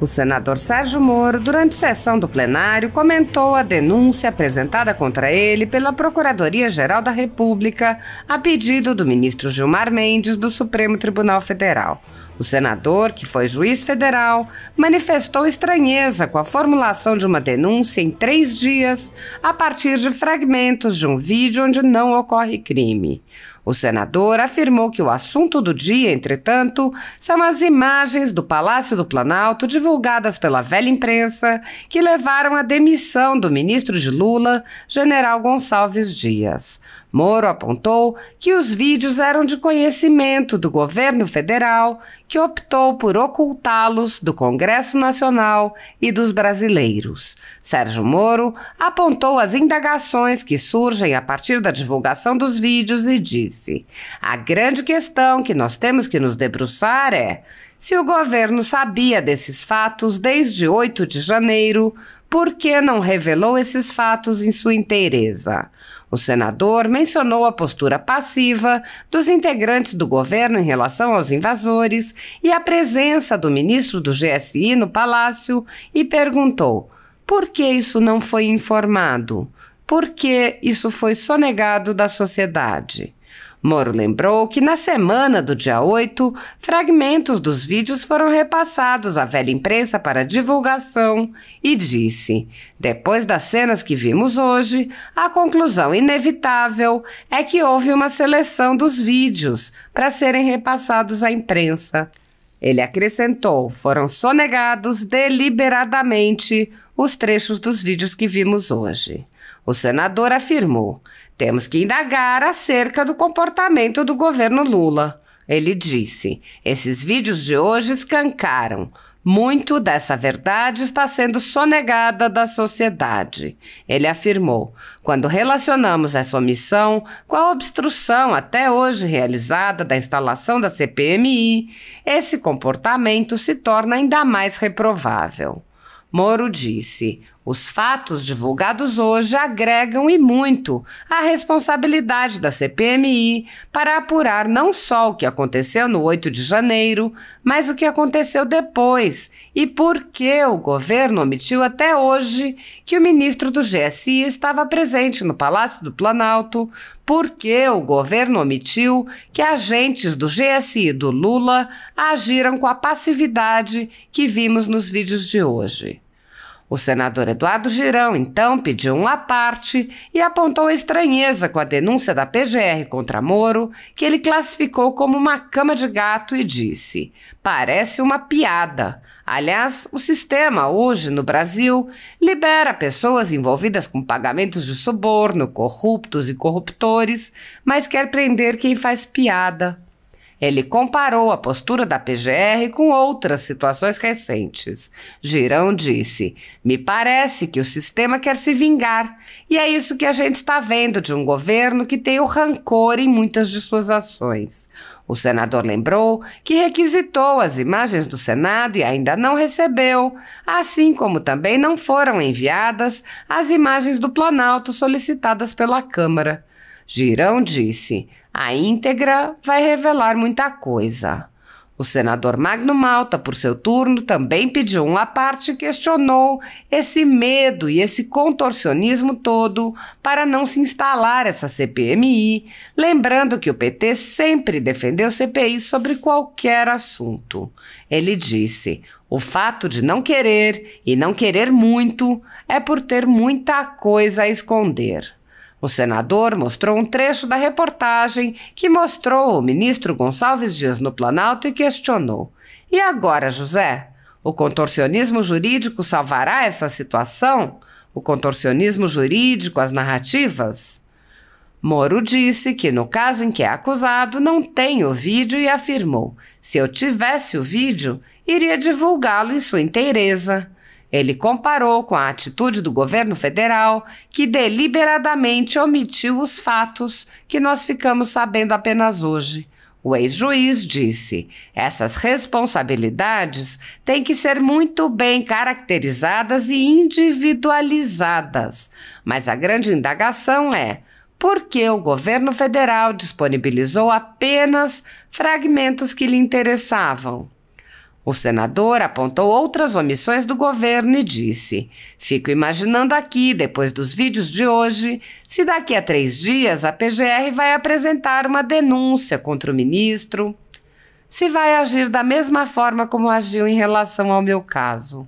O senador Sérgio Moro, durante sessão do plenário, comentou a denúncia apresentada contra ele pela Procuradoria-Geral da República a pedido do ministro Gilmar Mendes do Supremo Tribunal Federal. O senador, que foi juiz federal, manifestou estranheza com a formulação de uma denúncia em 3 dias a partir de fragmentos de um vídeo onde não ocorre crime. O senador afirmou que o assunto do dia, entretanto, são as imagens do Palácio do Planalto divulgadas pela velha imprensa que levaram à demissão do ministro de Lula, general Gonçalves Dias. Moro apontou que os vídeos eram de conhecimento do governo federal, que optou por ocultá-los do Congresso Nacional e dos brasileiros. Sérgio Moro apontou as indagações que surgem a partir da divulgação dos vídeos e disse: "A grande questão que nós temos que nos debruçar é: se o governo sabia desses fatos desde 8 de janeiro, por que não revelou esses fatos em sua inteireza?" O senador mencionou a postura passiva dos integrantes do governo em relação aos invasores e a presença do ministro do GSI no palácio e perguntou: por que isso não foi informado? Por que isso foi sonegado da sociedade? Moro lembrou que na semana do dia 8, fragmentos dos vídeos foram repassados à velha imprensa para divulgação e disse: "Depois das cenas que vimos hoje, a conclusão inevitável é que houve uma seleção dos vídeos para serem repassados à imprensa." Ele acrescentou: "Foram sonegados deliberadamente os trechos dos vídeos que vimos hoje." O senador afirmou: "Temos que indagar acerca do comportamento do governo Lula." Ele disse: "Esses vídeos de hoje escancaram. Muito dessa verdade está sendo sonegada da sociedade." Ele afirmou: "Quando relacionamos essa omissão com a obstrução até hoje realizada da instalação da CPMI, esse comportamento se torna ainda mais reprovável." Moro disse: "Os fatos divulgados hoje agregam e muito a responsabilidade da CPMI para apurar não só o que aconteceu no 8 de janeiro, mas o que aconteceu depois e por que o governo omitiu até hoje que o ministro do GSI estava presente no Palácio do Planalto, por que o governo omitiu que agentes do GSI e do Lula agiram com a passividade que vimos nos vídeos de hoje." O senador Eduardo Girão, então, pediu à parte e apontou estranheza com a denúncia da PGR contra Moro, que ele classificou como uma cama de gato e disse: "Parece uma piada. Aliás, o sistema hoje no Brasil libera pessoas envolvidas com pagamentos de suborno, corruptos e corruptores, mas quer prender quem faz piada." Ele comparou a postura da PGR com outras situações recentes. Girão disse: "Me parece que o sistema quer se vingar, e é isso que a gente está vendo de um governo que tem o rancor em muitas de suas ações." O senador lembrou que requisitou as imagens do Senado e ainda não recebeu, assim como também não foram enviadas as imagens do Planalto solicitadas pela Câmara. Girão disse: "A íntegra vai revelar muita coisa." O senador Magno Malta, por seu turno, também pediu à parte e questionou esse medo e esse contorcionismo todo para não se instalar essa CPMI, lembrando que o PT sempre defendeu CPI sobre qualquer assunto. Ele disse: "O fato de não querer, e não querer muito, é por ter muita coisa a esconder." O senador mostrou um trecho da reportagem que mostrou o ministro Gonçalves Dias no Planalto e questionou: "E agora, José? O contorcionismo jurídico salvará essa situação? O contorcionismo jurídico, as narrativas?" Moro disse que, no caso em que é acusado, não tem o vídeo e afirmou: "Se eu tivesse o vídeo, iria divulgá-lo em sua inteireza." Ele comparou com a atitude do governo federal, que deliberadamente omitiu os fatos que nós ficamos sabendo apenas hoje. O ex-juiz disse: "Essas responsabilidades têm que ser muito bem caracterizadas e individualizadas. Mas a grande indagação é: por que o governo federal disponibilizou apenas fragmentos que lhe interessavam?" O senador apontou outras omissões do governo e disse: "Fico imaginando aqui, depois dos vídeos de hoje, se daqui a 3 dias a PGR vai apresentar uma denúncia contra o ministro, se vai agir da mesma forma como agiu em relação ao meu caso."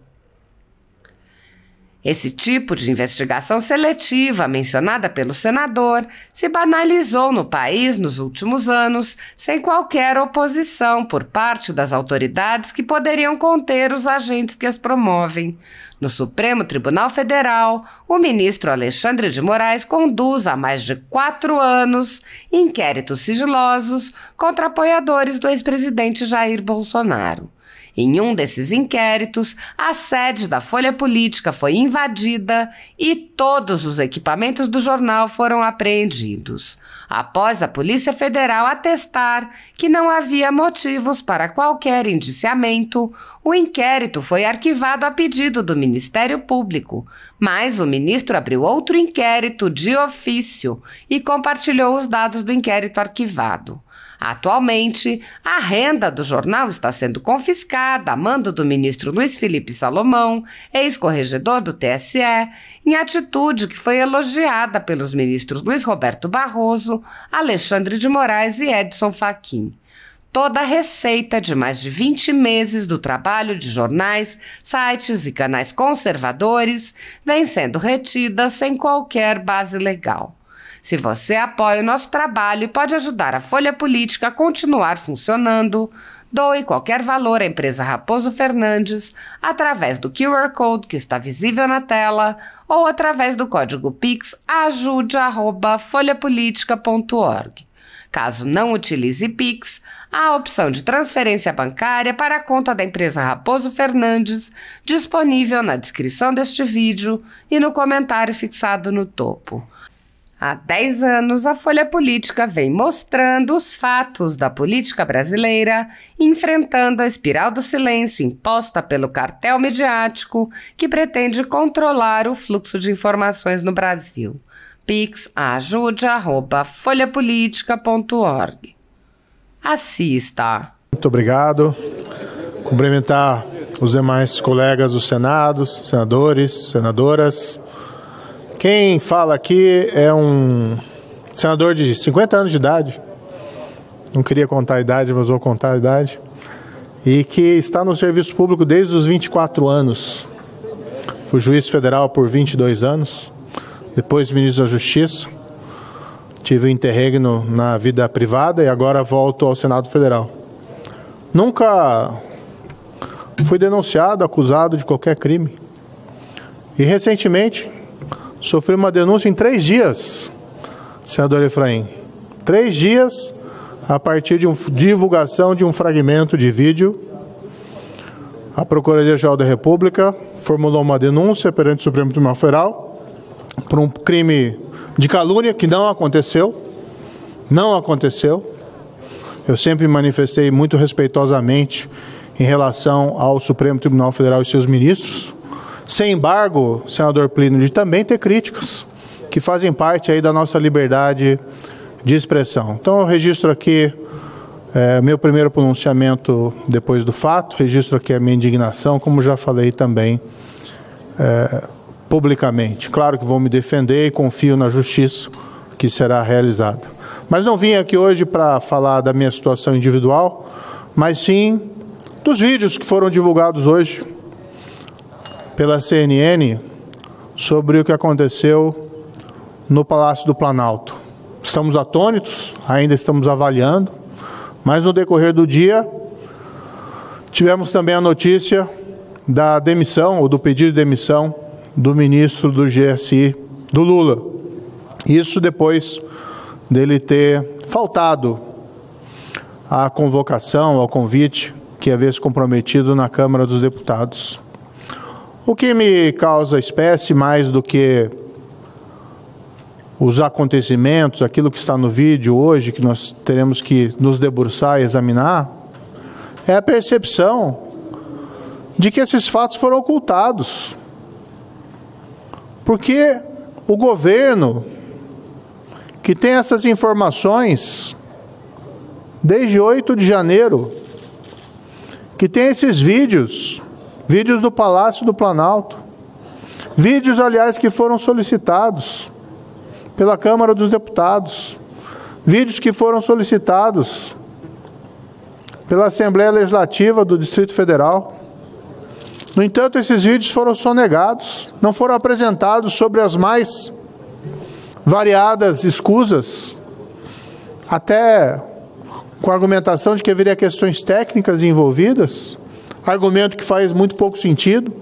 Esse tipo de investigação seletiva, mencionada pelo senador, se banalizou no país nos últimos anos, sem qualquer oposição por parte das autoridades que poderiam conter os agentes que as promovem. No Supremo Tribunal Federal, o ministro Alexandre de Moraes conduz há mais de 4 anos inquéritos sigilosos contra apoiadores do ex-presidente Jair Bolsonaro. Em um desses inquéritos, a sede da Folha Política foi invadida e todos os equipamentos do jornal foram apreendidos, após a Polícia Federal atestar que não havia motivos para qualquer indiciamento. O inquérito foi arquivado a pedido do Ministério Público, mas o ministro abriu outro inquérito de ofício e compartilhou os dados do inquérito arquivado. Atualmente, a renda do jornal está sendo confiscada a mando do ministro Luiz Felipe Salomão, ex-corregedor do TSE, em atitude que foi elogiada pelos ministros Luiz Roberto Barroso, Alexandre de Moraes e Edson Fachin. Toda a receita de mais de 20 meses do trabalho de jornais, sites e canais conservadores vem sendo retida sem qualquer base legal. Se você apoia o nosso trabalho e pode ajudar a Folha Política a continuar funcionando, doe qualquer valor à empresa Raposo Fernandes através do QR Code que está visível na tela ou através do código Pix ajude@folhapolitica.org. Caso não utilize Pix, há a opção de transferência bancária para a conta da empresa Raposo Fernandes, disponível na descrição deste vídeo e no comentário fixado no topo. Há 10 anos, a Folha Política vem mostrando os fatos da política brasileira, enfrentando a espiral do silêncio imposta pelo cartel midiático que pretende controlar o fluxo de informações no Brasil. Pix ajude@folhapolitica.org. Assista. Muito obrigado. Cumprimentar os demais colegas do Senado, senadores, senadoras. Quem fala aqui é um senador de 50 anos de idade, não queria contar a idade, mas vou contar a idade, e que está no serviço público desde os 24 anos. Fui juiz federal por 22 anos, depois ministro da Justiça, tive um interregno na vida privada e agora volto ao Senado Federal. Nunca fui denunciado, acusado de qualquer crime. E recentemente sofri uma denúncia em 3 dias, senador Efraim. 3 dias a partir de divulgação de um fragmento de vídeo. A Procuradoria-Geral da República formulou uma denúncia perante o Supremo Tribunal Federal por um crime de calúnia que não aconteceu. Não aconteceu. Eu sempre me manifestei muito respeitosamente em relação ao Supremo Tribunal Federal e seus ministros. Sem embargo, senador Plínio, de também ter críticas que fazem parte aí da nossa liberdade de expressão. Então eu registro aqui meu primeiro pronunciamento depois do fato, registro aqui a minha indignação, como já falei também publicamente. Claro que vou me defender e confio na justiça que será realizada. Mas não vim aqui hoje para falar da minha situação individual, mas sim dos vídeos que foram divulgados hoje pela CNN sobre o que aconteceu no Palácio do Planalto. Estamos atônitos, ainda estamos avaliando, mas no decorrer do dia tivemos também a notícia da demissão, ou do pedido de demissão, do ministro do GSI, do Lula. Isso depois dele ter faltado à convocação, ao convite que havia se comprometido na Câmara dos Deputados. O que me causa espécie mais do que os acontecimentos, aquilo que está no vídeo hoje, que nós teremos que nos debruçar e examinar, é a percepção de que esses fatos foram ocultados. Porque o governo, que tem essas informações desde 8 de janeiro, que tem esses vídeos do Palácio do Planalto, vídeos, aliás, que foram solicitados pela Câmara dos Deputados, vídeos que foram solicitados pela Assembleia Legislativa do Distrito Federal. No entanto, esses vídeos foram sonegados, não foram apresentados sobre as mais variadas escusas, até com a argumentação de que haveria questões técnicas envolvidas, argumento que faz muito pouco sentido.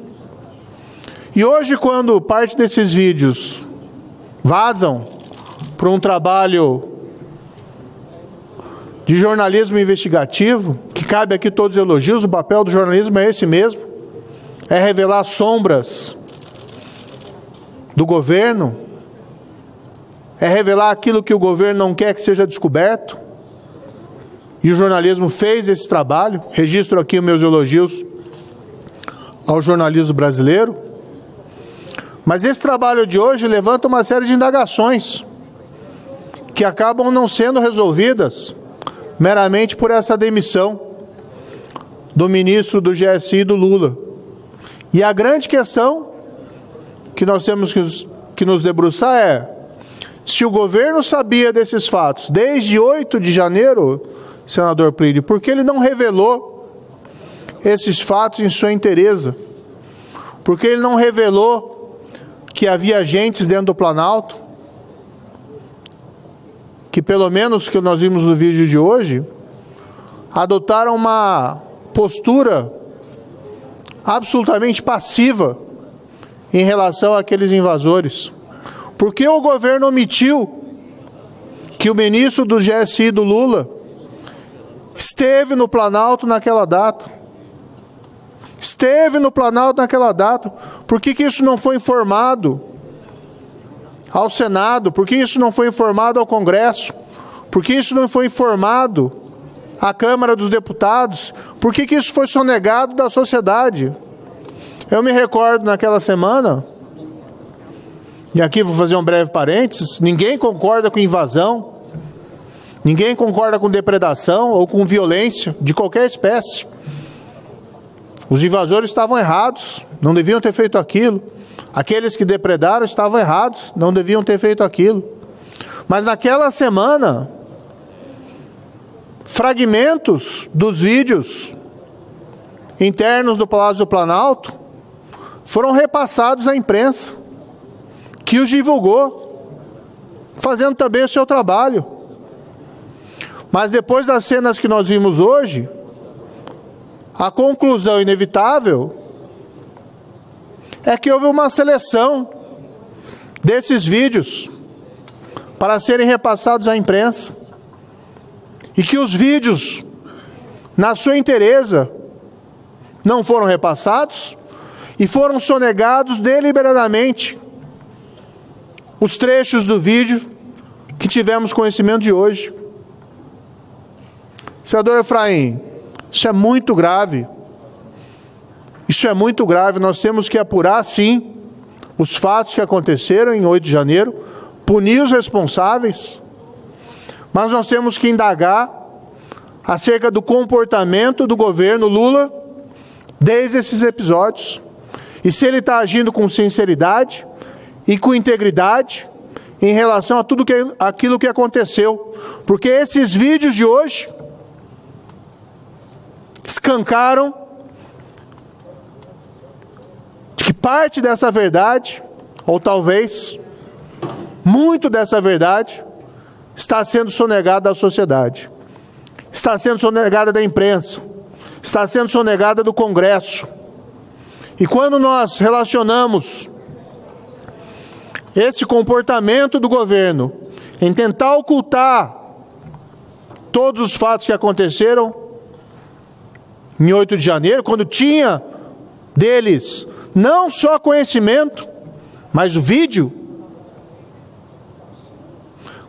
E hoje, quando parte desses vídeos vazam para um trabalho de jornalismo investigativo, que cabe aqui todos os elogios, o papel do jornalismo é esse mesmo, é revelar sombras do governo, é revelar aquilo que o governo não quer que seja descoberto, e o jornalismo fez esse trabalho. Registro aqui os meus elogios ao jornalismo brasileiro. Mas esse trabalho de hoje levanta uma série de indagações que acabam não sendo resolvidas meramente por essa demissão do ministro do GSI, do Lula. E a grande questão que nós temos que nos debruçar é: se o governo sabia desses fatos desde 8 de janeiro, senador Plínio, por que ele não revelou esses fatos em sua inteireza? Por que ele não revelou que havia agentes dentro do Planalto, que pelo menos que nós vimos no vídeo de hoje, adotaram uma postura absolutamente passiva em relação àqueles invasores? Por que o governo omitiu que o ministro do GSI do Lula esteve no Planalto naquela data? Esteve no Planalto naquela data. Por que isso não foi informado ao Senado? Por que isso não foi informado ao Congresso? Por que isso não foi informado à Câmara dos Deputados? Por que isso foi sonegado da sociedade? Eu me recordo naquela semana, e aqui vou fazer um breve parênteses, ninguém concorda com invasão, ninguém concorda com depredação ou com violência de qualquer espécie. Os invasores estavam errados, não deviam ter feito aquilo. Aqueles que depredaram estavam errados, não deviam ter feito aquilo. Mas naquela semana, fragmentos dos vídeos internos do Palácio do Planalto foram repassados à imprensa, que os divulgou, fazendo também o seu trabalho. Mas depois das cenas que nós vimos hoje, a conclusão inevitável é que houve uma seleção desses vídeos para serem repassados à imprensa, e que os vídeos, na sua inteireza, não foram repassados e foram sonegados deliberadamente os trechos do vídeo que tivemos conhecimento de hoje. Senador Efraim, isso é muito grave. Isso é muito grave. Nós temos que apurar, sim, os fatos que aconteceram em 8 de janeiro, punir os responsáveis, mas nós temos que indagar acerca do comportamento do governo Lula desde esses episódios, e se ele está agindo com sinceridade e com integridade em relação a tudo aquilo que aconteceu, porque esses vídeos de hoje escancaram de que parte dessa verdade, ou talvez muito dessa verdade, está sendo sonegada à sociedade, está sendo sonegada da imprensa, está sendo sonegada do Congresso. E quando nós relacionamos esse comportamento do governo em tentar ocultar todos os fatos que aconteceram em 8 de janeiro, quando tinha deles não só conhecimento, mas o vídeo,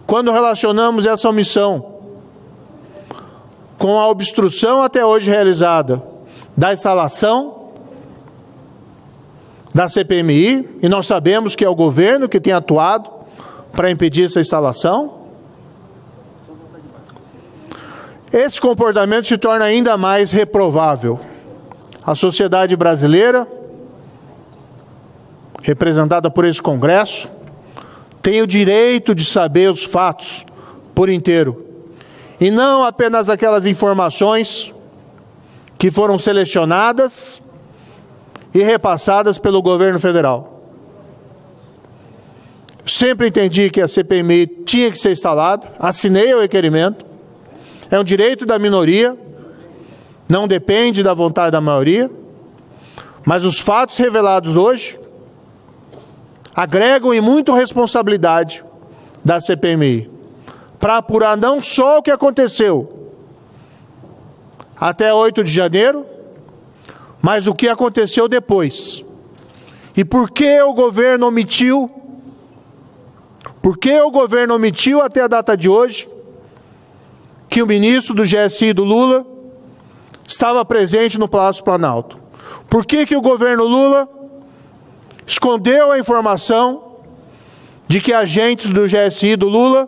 quando relacionamos essa omissão com a obstrução até hoje realizada da instalação da CPMI, e nós sabemos que é o governo que tem atuado para impedir essa instalação, esse comportamento se torna ainda mais reprovável. a sociedade brasileira, representada por esse Congresso, tem o direito de saber os fatos por inteiro, e não apenas aquelas informações que foram selecionadas e repassadas pelo governo federal. Sempre entendi que a CPMI tinha que ser instalada, assinei o requerimento, é um direito da minoria, não depende da vontade da maioria, mas os fatos revelados hoje agregam e muito responsabilidade da CPMI para apurar não só o que aconteceu até 8 de janeiro, mas o que aconteceu depois. E por que o governo omitiu até a data de hoje que o ministro do GSI do Lula estava presente no Palácio Planalto? Por que o governo Lula escondeu a informação de que agentes do GSI do Lula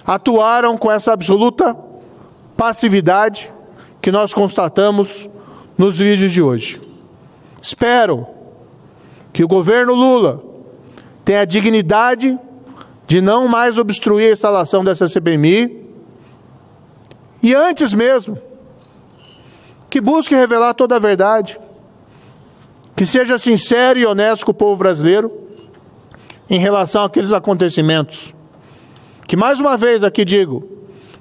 atuaram com essa absoluta passividade que nós constatamos nos vídeos de hoje? Espero que o governo Lula tenha a dignidade de não mais obstruir a instalação dessa CPMI e, antes mesmo, que busque revelar toda a verdade, que seja sincero e honesto com o povo brasileiro em relação àqueles acontecimentos. Que, mais uma vez aqui digo,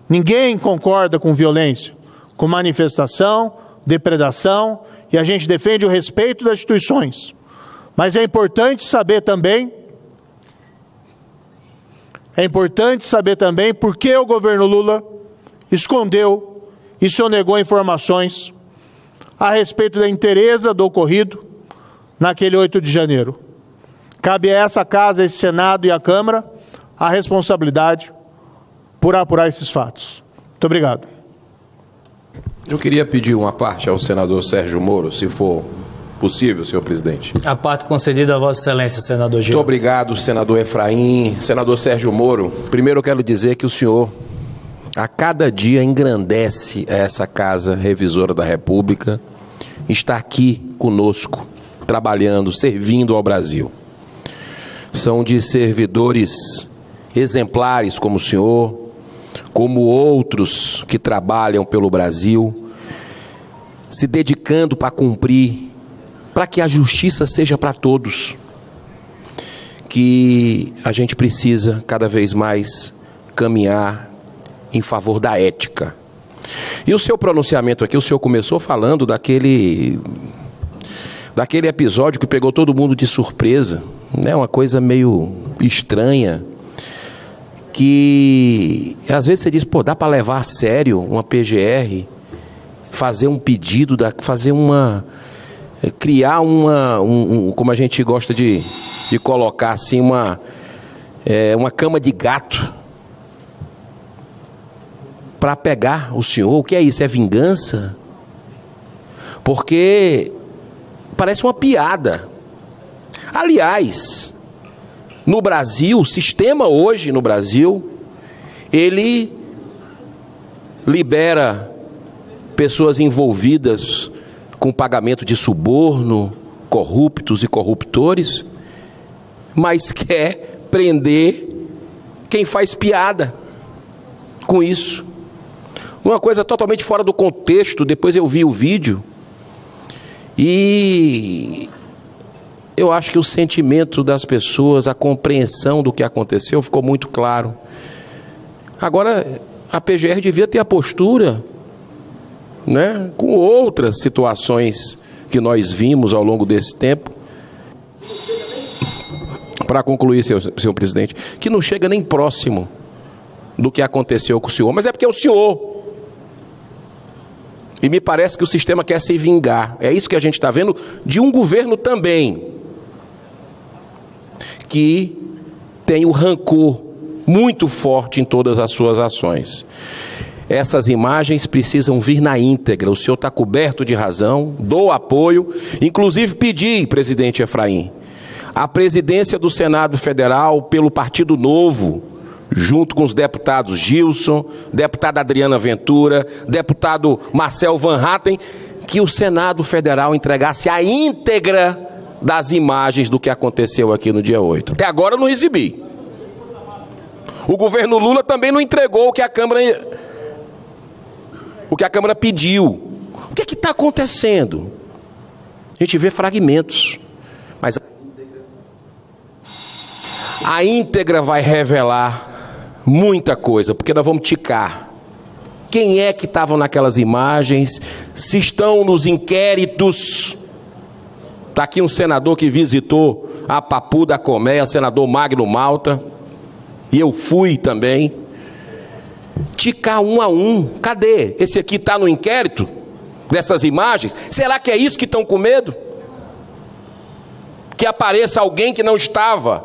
ninguém concorda com violência, com manifestação, depredação, e a gente defende o respeito das instituições. Mas é importante saber também por que o governo Lula escondeu e sonegou informações a respeito da inteireza do ocorrido naquele 8 de janeiro. Cabe a essa Casa, esse Senado e a Câmara a responsabilidade por apurar esses fatos. Muito obrigado. Eu queria pedir uma parte ao senador Sérgio Moro, se for possível, senhor presidente. A parte concedida a Vossa Excelência, senador Gil. Muito obrigado, senador Efraim. Senador Sérgio Moro, primeiro eu quero dizer que o senhor a cada dia engrandece essa Casa Revisora da República, está aqui conosco, trabalhando, servindo ao Brasil. São de servidores exemplares como o senhor, como outros que trabalham pelo Brasil, se dedicando para cumprir, para que a justiça seja para todos, que a gente precisa cada vez mais caminhar em favor da ética. E o seu pronunciamento aqui, o senhor começou falando daquele episódio que pegou todo mundo de surpresa, né? Uma coisa meio estranha, que às vezes você diz, pô, dá para levar a sério uma PGR, fazer um pedido, criar como a gente gosta de colocar assim, uma cama de gato para pegar o senhor. O que é isso? É vingança? Porque parece uma piada. Aliás, no Brasil, o sistema hoje no Brasil, ele libera pessoas envolvidas com pagamento de suborno, corruptos e corruptores, mas quer prender quem faz piada com isso. Uma coisa totalmente fora do contexto. Depois eu vi o vídeo e eu acho que o sentimento das pessoas, a compreensão do que aconteceu ficou muito claro. Agora, a PGR devia ter a postura, né, com outras situações que nós vimos ao longo desse tempo. Para concluir, senhor presidente, que não chega nem próximo do que aconteceu com o senhor, mas é porque é o senhor. E me parece que o sistema quer se vingar. É isso que a gente está vendo de um governo também, que tem o rancor muito forte em todas as suas ações. Essas imagens precisam vir na íntegra. O senhor está coberto de razão, dou apoio. Inclusive pedi, presidente Efraim, a presidência do Senado Federal pelo Partido Novo, junto com os deputados Gilson, deputada Adriana Ventura, deputado Marcel Van Hatten, que o Senado Federal entregasse a íntegra das imagens do que aconteceu aqui no dia 8. Até agora eu não recebi. O governo Lula também não entregou o que a Câmara pediu. O que é que está acontecendo? A gente vê fragmentos, mas a íntegra vai revelar muita coisa, porque nós vamos ticar quem é que estavam naquelas imagens, se estão nos inquéritos. Está aqui um senador que visitou a Papu da Colmeia, senador Magno Malta, e eu fui também. Ticar um a um. Cadê? Esse aqui está no inquérito dessas imagens? Será que é isso que estão com medo? Que apareça alguém que não estava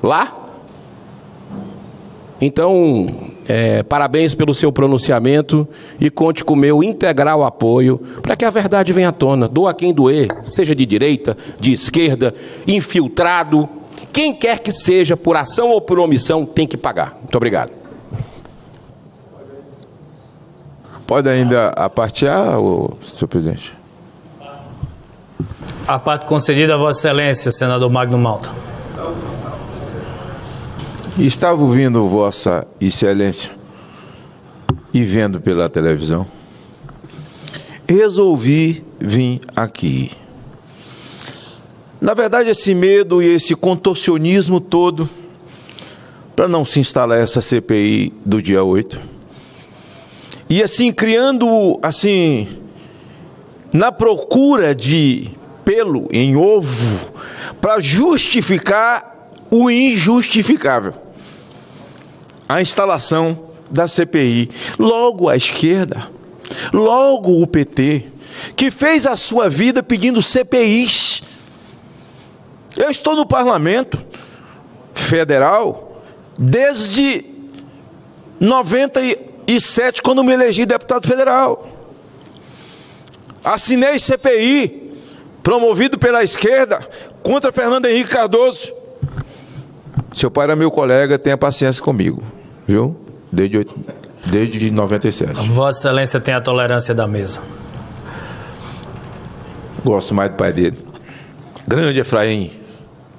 lá? Então, parabéns pelo seu pronunciamento e conte com o meu integral apoio para que a verdade venha à tona. Doa quem doer, seja de direita, de esquerda, infiltrado, quem quer que seja, por ação ou por omissão, tem que pagar. Muito obrigado. Pode ainda apartear, senhor presidente? A parte concedida a Vossa Excelência, senador Magno Malta. Estava ouvindo Vossa Excelência e vendo pela televisão. Resolvi vir aqui. Na verdade, esse medo e esse contorcionismo todo, para não se instalar essa CPI do dia 8. E assim, criando, assim, na procura de pelo em ovo, para justificar o injustificável. A instalação da CPI. Logo a esquerda, logo o PT, que fez a sua vida pedindo CPIs. Eu estou no Parlamento Federal desde 97, quando me elegi deputado federal. Assinei CPI, promovido pela esquerda, contra Fernando Henrique Cardoso. Seu pai era meu colega, tenha paciência comigo, viu? Desde 97. Vossa Excelência tem a tolerância da mesa. Gosto mais do pai dele. Grande Efraim.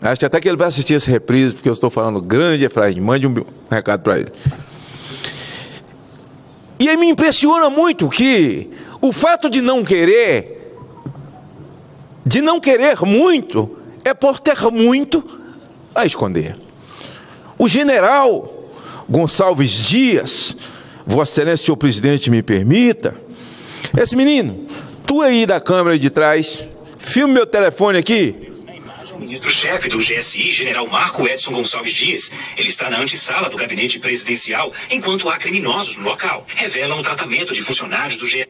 Acho até que ele vai assistir essa reprise, porque eu estou falando grande Efraim. Mande um recado para ele. E aí me impressiona muito que o fato de não querer muito, é por ter muito a esconder. O general Gonçalves Dias, Vossa Excelência, senhor presidente, me permita, esse menino, tu aí da câmera de trás, filme meu telefone aqui. O ministro-chefe do GSI, general Marco Edson Gonçalves Dias, ele está na antessala do gabinete presidencial, enquanto há criminosos no local. Revelam o tratamento de funcionários do GSI.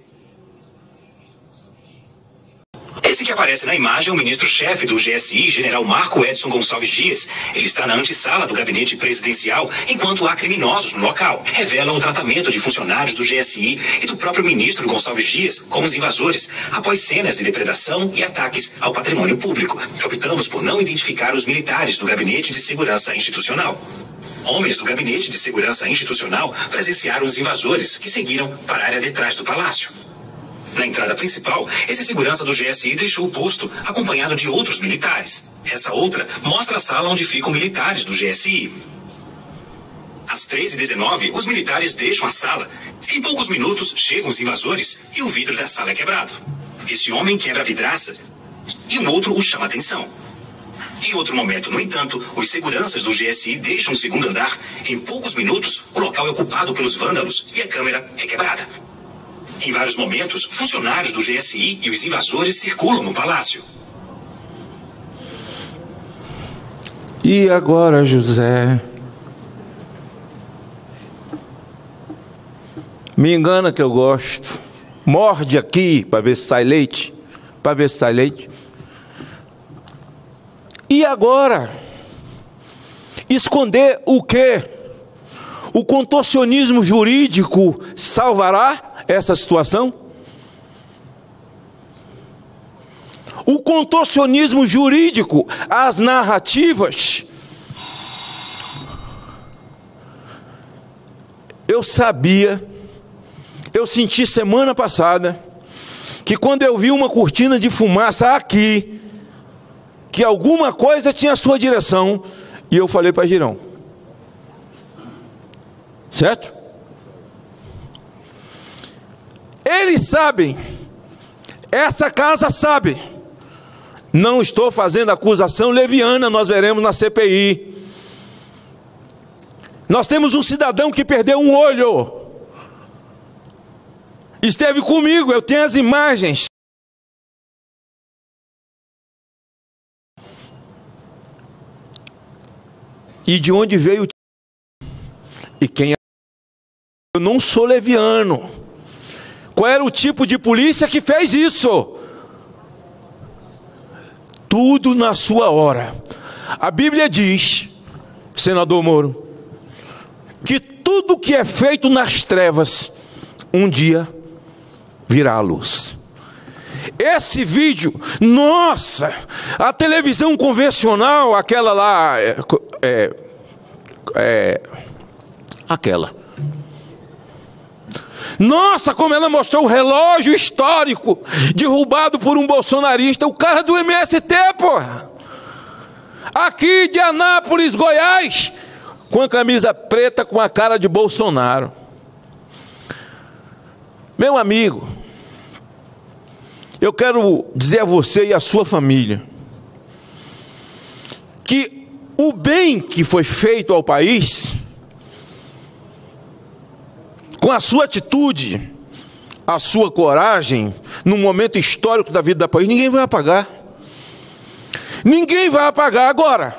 Esse que aparece na imagem é o ministro-chefe do GSI, general Marco Edson Gonçalves Dias. Ele está na antessala do gabinete presidencial, enquanto há criminosos no local. Revelam o tratamento de funcionários do GSI e do próprio ministro Gonçalves Dias como os invasores, após cenas de depredação e ataques ao patrimônio público. Optamos por não identificar os militares do Gabinete de Segurança Institucional. Homens do Gabinete de Segurança Institucional presenciaram os invasores, que seguiram para a área de trás do palácio. Na entrada principal, esse segurança do GSI deixou o posto, acompanhado de outros militares. Essa outra mostra a sala onde ficam militares do GSI. Às 13h19, os militares deixam a sala. Em poucos minutos, chegam os invasores e o vidro da sala é quebrado. Esse homem quebra a vidraça e um outro o chama a atenção. Em outro momento, no entanto, os seguranças do GSI deixam o segundo andar. Em poucos minutos, o local é ocupado pelos vândalos e a câmera é quebrada. Em vários momentos, funcionários do GSI e os invasores circulam no palácio. E agora, José? Me engana que eu gosto. Morde aqui para ver se sai leite. Para ver se sai leite. E agora? Esconder o quê? O contorcionismo jurídico salvará essa situação? O contorcionismo jurídico, as narrativas. Eu eu senti semana passada que quando eu vi uma cortina de fumaça aqui, que alguma coisa tinha a sua direção, e eu falei para Girão, certo? Eles sabem, essa casa sabe, não estou fazendo acusação leviana, nós veremos na CPI. Nós temos um cidadão que perdeu um olho, esteve comigo, eu tenho as imagens. E de onde veio e quem é? Eu não sou leviano. Qual era o tipo de polícia que fez isso? Tudo na sua hora. A Bíblia diz, senador Moro, que tudo que é feito nas trevas, um dia virá à luz. Esse vídeo, nossa, a televisão convencional, aquela lá, aquela. Nossa, como ela mostrou o relógio histórico derrubado por um bolsonarista, o cara do MST, porra. Aqui de Anápolis, Goiás, com a camisa preta com a cara de Bolsonaro. Meu amigo, eu quero dizer a você e a sua família que o bem que foi feito ao país, com a sua atitude, a sua coragem, num momento histórico da vida do país, ninguém vai apagar. Ninguém vai apagar. Agora,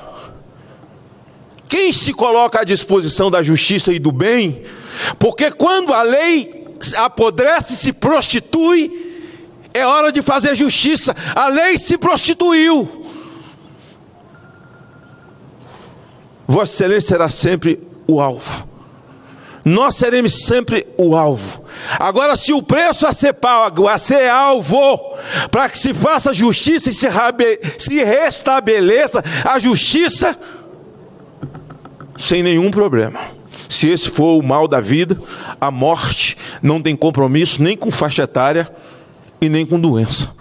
quem se coloca à disposição da justiça e do bem, porque quando a lei apodrece e se prostitui, é hora de fazer justiça. A lei se prostituiu. Vossa Excelência será sempre o alvo. Nós seremos sempre o alvo. Agora, se o preço a ser pago, a ser alvo, para que se faça justiça e se restabeleça a justiça, sem nenhum problema. Se esse for o mal da vida, a morte não tem compromisso nem com faixa etária e nem com doença.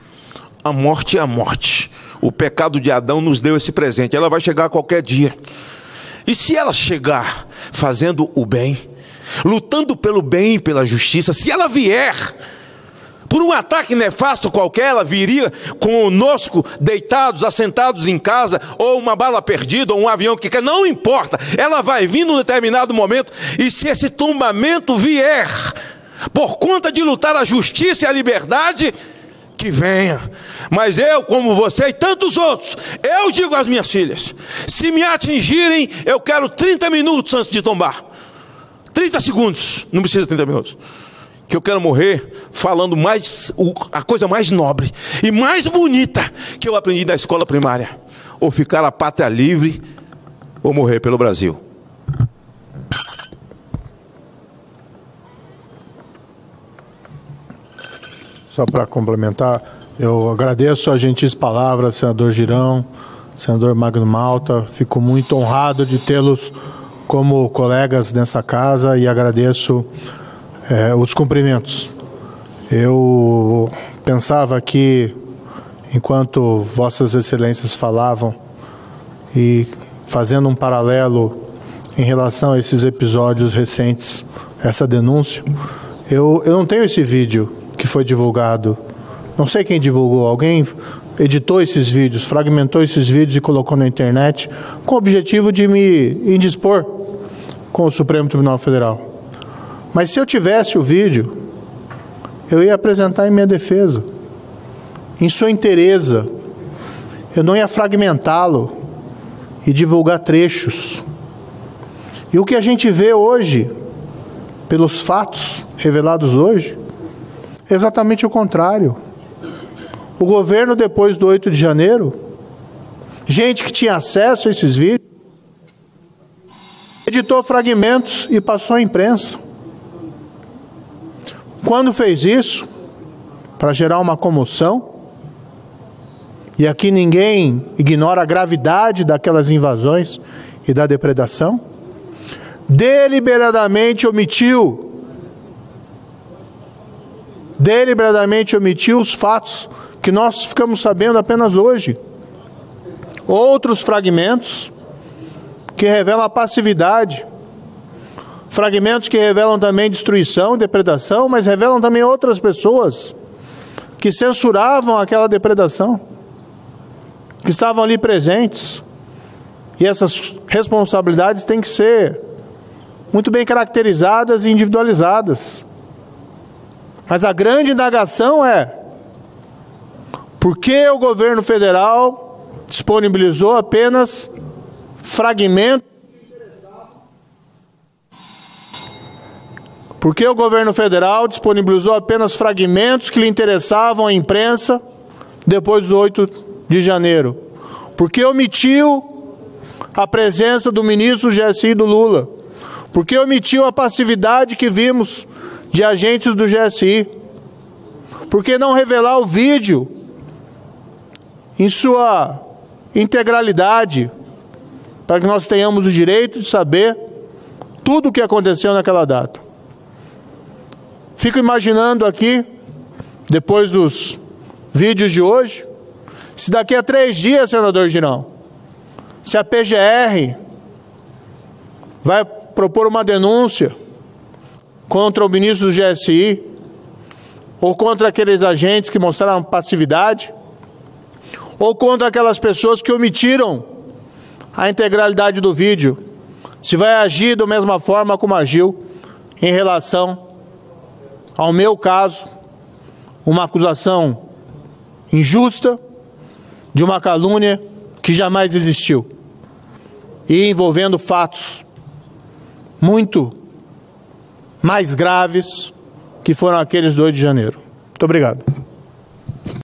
A morte é a morte. O pecado de Adão nos deu esse presente. Ela vai chegar a qualquer dia. E se ela chegar fazendo o bem, lutando pelo bem e pela justiça, se ela vier por um ataque nefasto qualquer, ela viria conosco deitados, assentados em casa, ou uma bala perdida, ou um avião que quer, não importa, ela vai vir num determinado momento, e se esse tombamento vier por conta de lutar a justiça e a liberdade, que venha. Mas eu, como você e tantos outros, eu digo às minhas filhas, se me atingirem, eu quero 30 minutos antes de tombar. 30 segundos, não precisa 30 minutos. Que eu quero morrer falando a coisa mais nobre e mais bonita que eu aprendi na escola primária. Ou ficar a pátria livre, ou morrer pelo Brasil. Só para complementar, eu agradeço a gentis palavra, senador Girão, senador Magno Malta. Fico muito honrado de tê-los como colegas nessa casa e agradeço os cumprimentos. Eu pensava que, enquanto Vossas Excelências falavam, e fazendo um paralelo em relação a esses episódios recentes, essa denúncia, eu não tenho esse vídeo que foi divulgado. Não sei quem divulgou, alguém editou esses vídeos, fragmentou esses vídeos e colocou na internet com o objetivo de me indispor com o Supremo Tribunal Federal. Mas se eu tivesse o vídeo, eu ia apresentar em minha defesa, em sua inteireza. Eu não ia fragmentá-lo e divulgar trechos. E o que a gente vê hoje, pelos fatos revelados hoje, é exatamente o contrário. O governo, depois do 8 de janeiro, gente que tinha acesso a esses vídeos, editou fragmentos e passou à imprensa. Quando fez isso, para gerar uma comoção, e aqui ninguém ignora a gravidade daquelas invasões e da depredação, deliberadamente omitiu deliberadamente omitiu os fatos que nós ficamos sabendo apenas hoje. Outros fragmentos que revelam a passividade, fragmentos que revelam também destruição, depredação, mas revelam também outras pessoas que censuravam aquela depredação, que estavam ali presentes. E essas responsabilidades têm que ser muito bem caracterizadas e individualizadas. Mas a grande indagação é: por que o governo federal disponibilizou apenas fragmentos? Por que o governo federal disponibilizou apenas fragmentos que lhe interessavam à imprensa depois do 8 de janeiro? Por que omitiu a presença do ministro GSI do Lula? Por que omitiu a passividade que vimos de agentes do GSI? Por que não revelar o vídeo em sua integralidade, para que nós tenhamos o direito de saber tudo o que aconteceu naquela data? Fico imaginando aqui, depois dos vídeos de hoje, se daqui a 3 dias, senador Girão, se a PGR vai propor uma denúncia contra o ministro do GSI, ou contra aqueles agentes que mostraram passividade, ou contra aquelas pessoas que omitiram a integralidade do vídeo, se vai agir da mesma forma como agiu em relação ao meu caso, uma acusação injusta de uma calúnia que jamais existiu e envolvendo fatos muito mais graves que foram aqueles do 8 de janeiro. Muito obrigado.